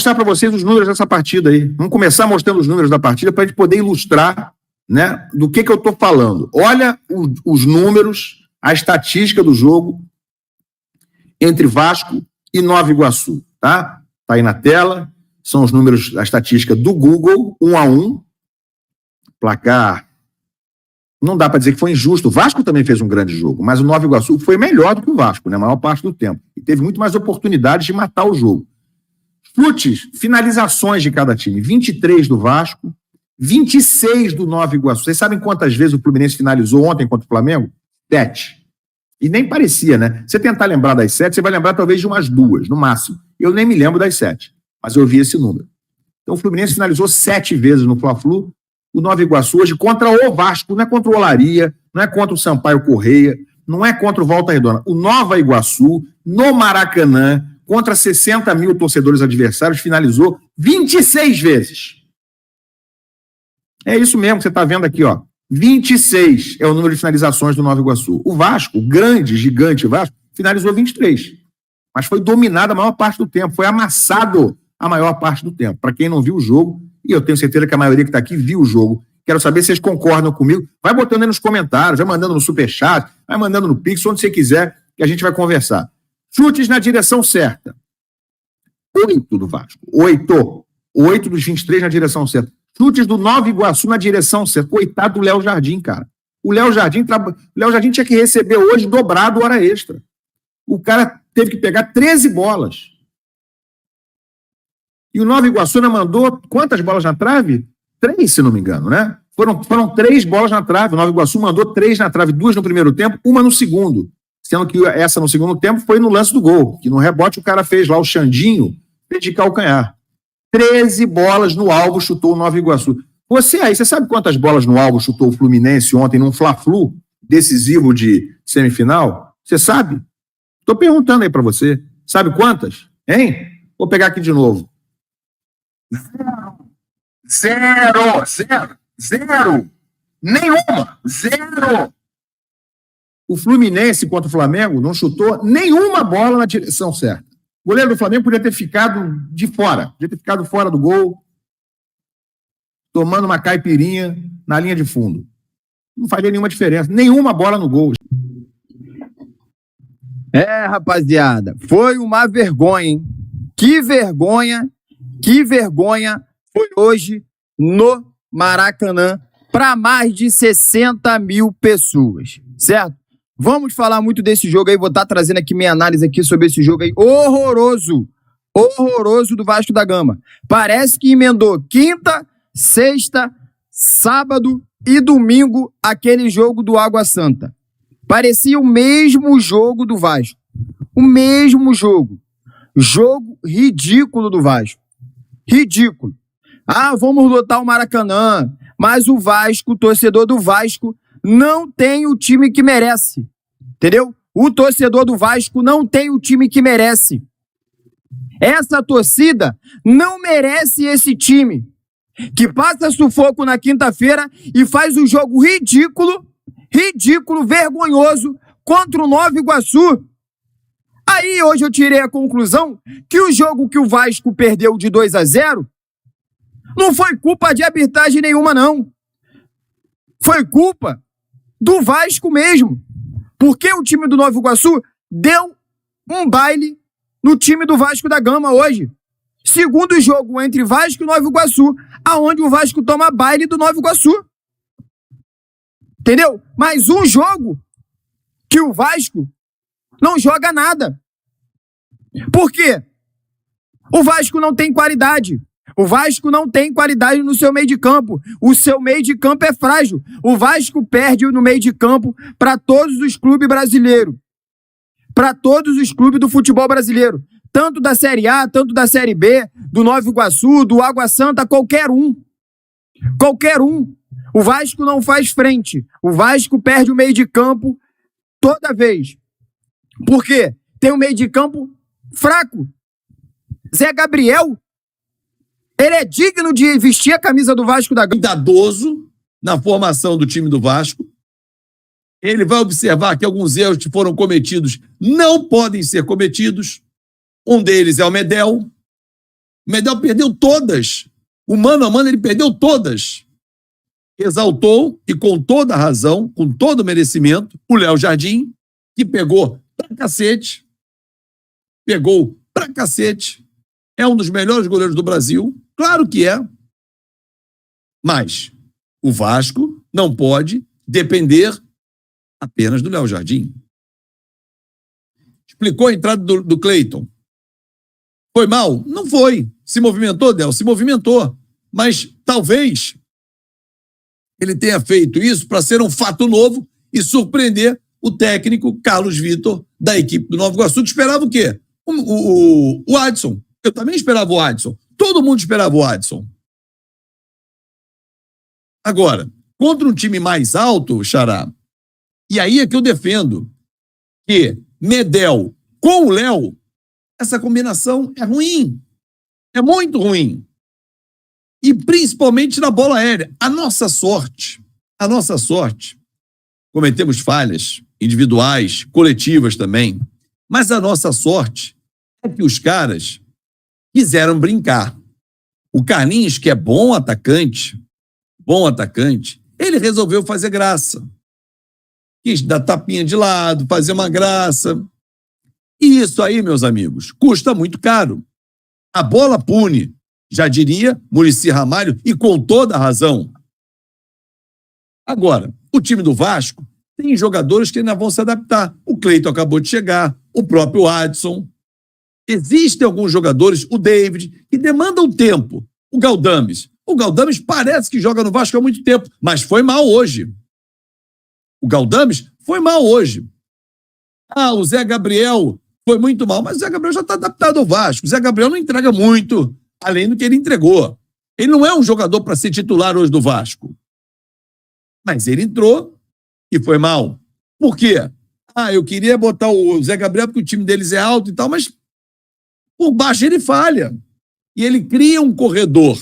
mostrar para vocês os números dessa partida aí. Vamos começar mostrando os números da partida para a gente poder ilustrar, né, do que eu estou falando. Olha os números, a estatística do jogo entre Vasco e Nova Iguaçu, tá? Tá aí na tela, são os números, a estatística do Google, 1-1, placar. Não dá para dizer que foi injusto. O Vasco também fez um grande jogo, mas o Nova Iguaçu foi melhor do que o Vasco, né, a maior parte do tempo. E teve muito mais oportunidades de matar o jogo. Chutes, finalizações de cada time. 23 do Vasco, 26 do Nova Iguaçu. Vocês sabem quantas vezes o Fluminense finalizou ontem contra o Flamengo? 7. E nem parecia, né? Você tentar lembrar das 7, você vai lembrar talvez de umas 2, no máximo. Eu nem me lembro das 7, mas eu vi esse número. Então o Fluminense finalizou 7 vezes no Fla-Flu. O Nova Iguaçu hoje contra o Vasco, não é contra o Olaria, não é contra o Sampaio Correia, não é contra o Volta Redonda. O Nova Iguaçu, no Maracanã, contra 60 mil torcedores adversários, finalizou 26 vezes. É isso mesmo que você está vendo aqui, ó. 26 é o número de finalizações do Nova Iguaçu. O Vasco, o grande, gigante Vasco, finalizou 23. Mas foi dominado a maior parte do tempo, foi amassado a maior parte do tempo. Para quem não viu o jogo, e eu tenho certeza que a maioria que está aqui viu o jogo, quero saber se vocês concordam comigo. Vai botando aí nos comentários, vai mandando no Superchat, vai mandando no Pix, onde você quiser, que a gente vai conversar. Chutes na direção certa. 8 do Vasco. 8 dos 23 na direção certa. Chutes do Nova Iguaçu na direção certa. Coitado do Léo Jardim, cara. O Léo Jardim tinha que receber hoje dobrado hora extra. O cara teve que pegar 13 bolas. E o Nova Iguaçu ainda mandou quantas bolas na trave? 3, se não me engano, né? Foram 3 bolas na trave. O Nova Iguaçu mandou 3 na trave, 2 no primeiro tempo, 1 no segundo. Sendo que essa no segundo tempo foi no lance do gol, que no rebote o cara fez lá o Xandinho de calcanhar. 13 bolas no alvo chutou o Nova Iguaçu. Você sabe quantas bolas no alvo chutou o Fluminense ontem num Fla-Flu decisivo de semifinal? Você sabe? Estou perguntando aí para você. Sabe quantas? Hein? Vou pegar aqui de novo. Zero. Nenhuma. Zero. O Fluminense contra o Flamengo não chutou nenhuma bola na direção certa. O goleiro do Flamengo podia ter ficado de fora. Podia ter ficado fora do gol, tomando uma caipirinha na linha de fundo. Não faria nenhuma diferença. Nenhuma bola no gol. Rapaziada, foi uma vergonha, hein? Que vergonha foi hoje no Maracanã para mais de 60 mil pessoas, certo? Vamos falar muito desse jogo aí, vou estar trazendo aqui minha análise aqui sobre esse jogo aí, horroroso do Vasco da Gama. Parece que emendou quinta, sexta, sábado e domingo aquele jogo do Água Santa. Parecia o mesmo jogo do Vasco, o mesmo jogo ridículo do Vasco, ridículo. Vamos lotar o Maracanã, mas o Vasco, o torcedor do Vasco, não tem o time que merece, entendeu? O torcedor do Vasco não tem o time que merece. Essa torcida não merece esse time que passa sufoco na quinta-feira e faz um jogo ridículo, vergonhoso contra o Nova Iguaçu. Aí hoje eu tirei a conclusão que o jogo que o Vasco perdeu de 2-0 não foi culpa de arbitragem nenhuma, não. Foi culpa do Vasco mesmo. Porque o time do Nova Iguaçu deu um baile no time do Vasco da Gama hoje. Segundo jogo entre Vasco e Nova Iguaçu, aonde o Vasco toma baile do Nova Iguaçu. Entendeu? Mais um jogo que o Vasco não joga nada. Por quê? O Vasco não tem qualidade. O Vasco não tem qualidade no seu meio de campo. O seu meio de campo é frágil. O Vasco perde no meio de campo para todos os clubes brasileiros. Para todos os clubes do futebol brasileiro. Tanto da Série A, tanto da Série B, do Nova Iguaçu, do Água Santa, qualquer um. Qualquer um. O Vasco não faz frente. O Vasco perde o meio de campo toda vez. Por quê? Tem um meio de campo fraco. Zé Gabriel, ele é digno de vestir a camisa do Vasco da Gama. Cuidadoso na formação do time do Vasco. Ele vai observar que alguns erros que foram cometidos não podem ser cometidos. Um deles é o Medel. O Medel perdeu todas. O mano a mano ele perdeu todas. Exaltou, e com toda a razão, com todo o merecimento, o Léo Jardim, que pegou pra cacete. Pegou pra cacete. É um dos melhores goleiros do Brasil. Claro que é. Mas o Vasco não pode depender apenas do Léo Jardim. Explicou a entrada do Cleiton. Foi mal? Não foi. Se movimentou, Del? Se movimentou. Mas talvez ele tenha feito isso para ser um fato novo e surpreender o técnico Carlos Vitor da equipe do Nova Iguaçu, que esperava o quê? O Adson. Eu também esperava o Adson. Todo mundo esperava o Adson. Agora, contra um time mais alto, Xará, e aí é que eu defendo que Medel com o Léo, essa combinação é ruim. É muito ruim. E principalmente na bola aérea. A nossa sorte, cometemos falhas individuais, coletivas também, mas a nossa sorte é que os caras quiseram brincar. O Carlinhos, que é bom atacante, ele resolveu fazer graça. Quis dar tapinha de lado, fazer uma graça. E isso aí, meus amigos, custa muito caro. A bola pune, já diria Muricy Ramalho, e com toda a razão. Agora, o time do Vasco tem jogadores que ainda vão se adaptar. O Cleiton acabou de chegar, o próprio Adson. Existem alguns jogadores, o David, que demandam tempo. O Galdames parece que joga no Vasco há muito tempo, mas foi mal hoje. O Galdames foi mal hoje. O Zé Gabriel foi muito mal, mas o Zé Gabriel já está adaptado ao Vasco. O Zé Gabriel não entrega muito, além do que ele entregou. Ele não é um jogador para ser titular hoje do Vasco. Mas ele entrou e foi mal. Por quê? Eu queria botar o Zé Gabriel porque o time deles é alto e tal, mas por baixo ele falha. E ele cria um corredor.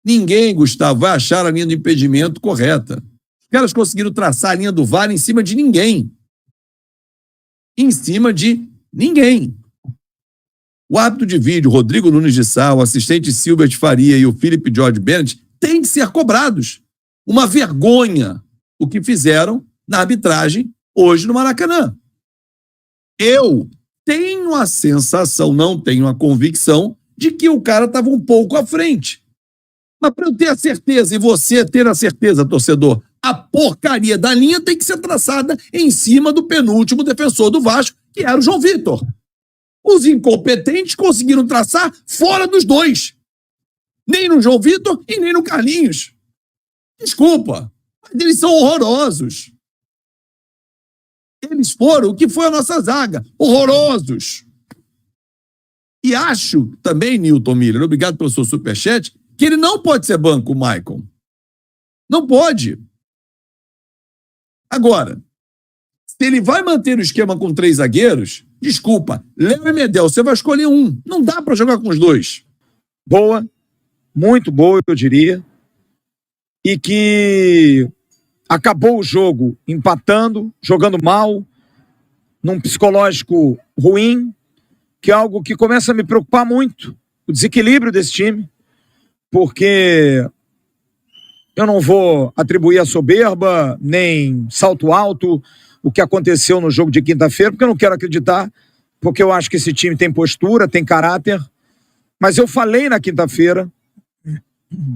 Ninguém, Gustavo, vai achar a linha do impedimento correta. Os caras conseguiram traçar a linha do VAR em cima de ninguém. O árbitro de vídeo, Rodrigo Nunes de Sá, o assistente Silbert Faria e o Felipe George Bennett têm de ser cobrados. Uma vergonha o que fizeram na arbitragem hoje no Maracanã. Eu tenho a sensação, não tenho a convicção, de que o cara estava um pouco à frente. Mas para eu ter a certeza, e você ter a certeza, torcedor, a porcaria da linha tem que ser traçada em cima do penúltimo defensor do Vasco, que era o João Vitor. Os incompetentes conseguiram traçar fora dos dois. Nem no João Vitor e nem no Carlinhos. Desculpa, mas eles são horrorosos. Eles foram o que foi a nossa zaga. Horrorosos. E acho também, Newton Miller, obrigado pelo seu superchat, que ele não pode ser banco, Maicon. Não pode. Agora, se ele vai manter o esquema com 3 zagueiros, desculpa, Léo e Medel, você vai escolher um. Não dá para jogar com os dois. Boa, muito boa, eu diria. E que acabou o jogo empatando, jogando mal, num psicológico ruim, que é algo que começa a me preocupar muito, o desequilíbrio desse time, porque eu não vou atribuir a soberba, nem salto alto, o que aconteceu no jogo de quinta-feira, porque eu não quero acreditar, porque eu acho que esse time tem postura, tem caráter, mas eu falei na quinta-feira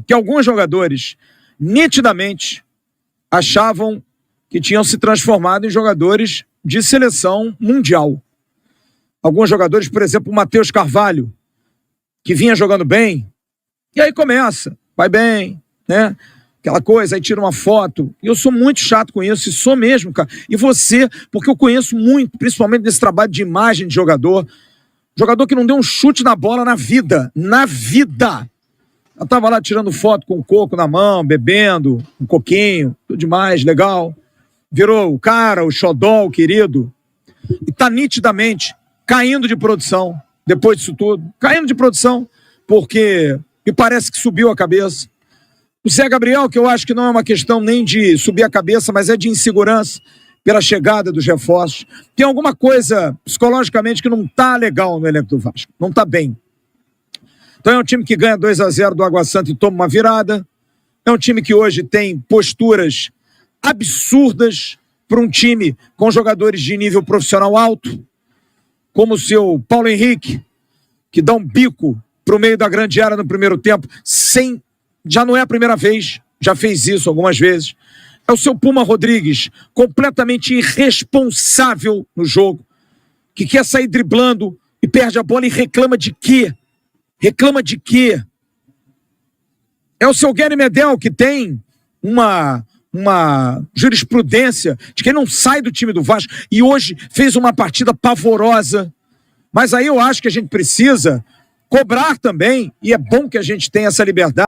que alguns jogadores nitidamente achavam que tinham se transformado em jogadores de seleção mundial. Alguns jogadores, por exemplo, o Matheus Carvalho, que vinha jogando bem, e aí começa, vai bem, né? Aquela coisa, aí tira uma foto. E eu sou muito chato com isso, e sou mesmo, cara. E você, porque eu conheço muito, principalmente desse trabalho de imagem de jogador. Jogador que não deu um chute na bola na vida. Na vida! Eu tava lá tirando foto com o coco na mão, bebendo, um coquinho, tudo demais, legal. Virou o cara, o xodó, o querido. E tá nitidamente caindo de produção, depois disso tudo. Caindo de produção, porque me parece que subiu a cabeça. O Zé Gabriel, que eu acho que não é uma questão nem de subir a cabeça, mas é de insegurança. pela chegada dos reforços. Tem alguma coisa psicologicamente que não tá legal no elenco do Vasco, não tá bem. Então é um time que ganha 2-0 do Água Santa e toma uma virada. É um time que hoje tem posturas absurdas para um time com jogadores de nível profissional alto, como o seu Paulo Henrique, que dá um bico para o meio da grande área no primeiro tempo, já não é a primeira vez, já fez isso algumas vezes. É o seu Puma Rodrigues, completamente irresponsável no jogo, que quer sair driblando e perde a bola e reclama de quê? Reclama de quê? É o seu Gary Medel, que tem uma jurisprudência de quem não sai do time do Vasco e hoje fez uma partida pavorosa. Mas aí eu acho que a gente precisa cobrar também, e é bom que a gente tenha essa liberdade.